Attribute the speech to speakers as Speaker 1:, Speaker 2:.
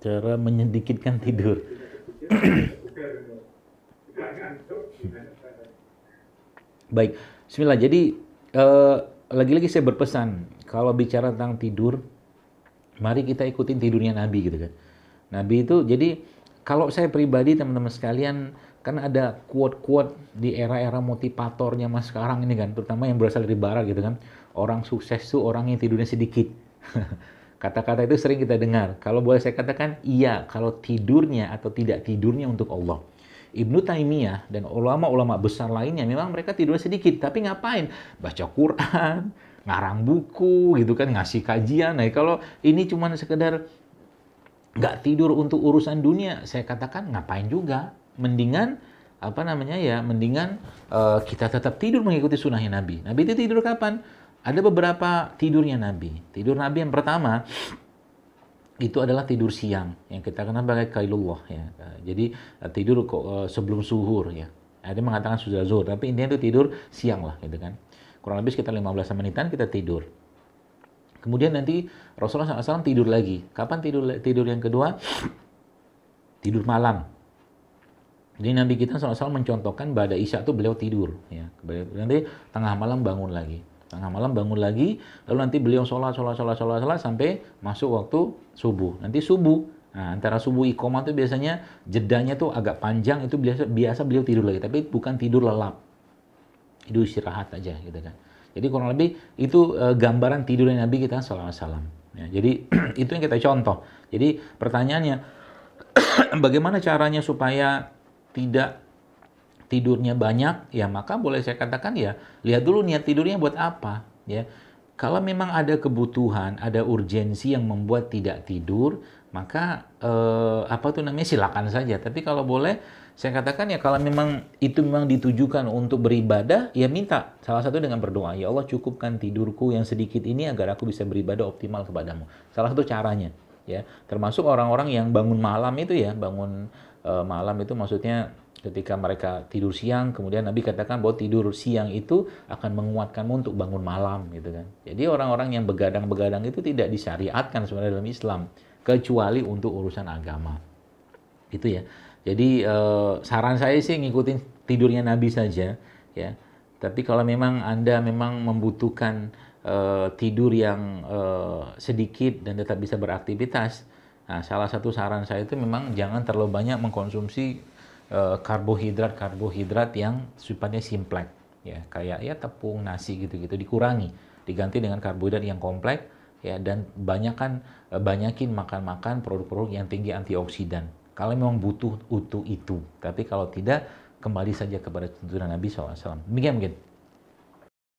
Speaker 1: Cara menyedikitkan tidur. Baik, Bismillah. Jadi lagi-lagi saya berpesan kalau bicara tentang tidur, mari kita ikutin tidurnya Nabi gitu kan. Nabi itu jadi kalau saya pribadi teman-teman sekalian kan ada quote-quote di era-era motivatornya mas sekarang ini kan, terutama yang berasal dari barat gitu kan. Orang sukses tuh orang yang tidurnya sedikit. Kata-kata itu sering kita dengar. Kalau boleh saya katakan iya kalau tidurnya atau tidak tidurnya untuk Allah. Ibnu Taimiyah dan ulama-ulama besar lainnya memang mereka tidurnya sedikit, tapi ngapain? Baca Quran, ngarang buku gitu kan, ngasih kajian. Nah, kalau ini cuma sekedar nggak tidur untuk urusan dunia, saya katakan ngapain juga. Mendingan apa namanya ya, mendingan kita tetap tidur mengikuti sunnahnya Nabi. Nabi itu tidur kapan? Ada beberapa tidurnya Nabi. Tidur Nabi yang pertama itu adalah tidur siang yang kita kenal sebagai qailullah ya. Jadi tidur sebelum zuhur ya. Ada yang mengatakan sudah zuhur, tapi intinya itu tidur siang lah gitu kan. Kurang lebih sekitar 15 menitan kita tidur. Kemudian nanti Rasulullah SAW tidur lagi. Kapan tidur yang kedua? Tidur malam. Jadi Nabi kita SAW mencontohkan pada Isya itu beliau tidur ya. Nanti tengah malam bangun lagi. Tengah malam bangun lagi, lalu nanti beliau sholat sampai masuk waktu subuh. Nanti subuh, nah, antara subuh iqomah itu biasanya jedanya tuh agak panjang, itu biasa beliau tidur lagi, tapi bukan tidur lelap, itu istirahat aja gitu kan. Jadi kurang lebih itu gambaran tidurnya Nabi kita SAW. Ya, jadi itu yang kita contoh. Jadi pertanyaannya, bagaimana caranya supaya tidak tidurnya banyak, ya maka boleh saya katakan ya, lihat dulu niat tidurnya buat apa, ya. Kalau memang ada kebutuhan, ada urgensi yang membuat tidak tidur, maka apa tuh namanya silakan saja. Tapi kalau boleh saya katakan ya kalau memang itu memang ditujukan untuk beribadah, ya minta. Salah satu dengan berdoa, ya Allah cukupkan tidurku yang sedikit ini agar aku bisa beribadah optimal kepadamu. Salah satu caranya, ya. Termasuk orang-orang yang bangun malam itu ya, bangun malam itu maksudnya ketika mereka tidur siang, kemudian Nabi katakan bahwa tidur siang itu akan menguatkanmu untuk bangun malam gitu kan. Jadi orang-orang yang begadang-begadang itu tidak disyariatkan sebenarnya dalam Islam kecuali untuk urusan agama. Itu ya. Jadi saran saya sih ngikutin tidurnya Nabi saja ya. Tapi kalau memang Anda memang membutuhkan tidur yang sedikit dan tetap bisa beraktivitas, nah salah satu saran saya itu memang jangan terlalu banyak mengkonsumsi karbohidrat yang sifatnya simplek ya, kayak ya tepung, nasi gitu-gitu dikurangi, diganti dengan karbohidrat yang kompleks ya, dan banyakin makan produk-produk yang tinggi antioksidan kalau memang butuh itu. Tapi kalau tidak, kembali saja kepada tuntunan Nabi SAW. Demikian mungkin.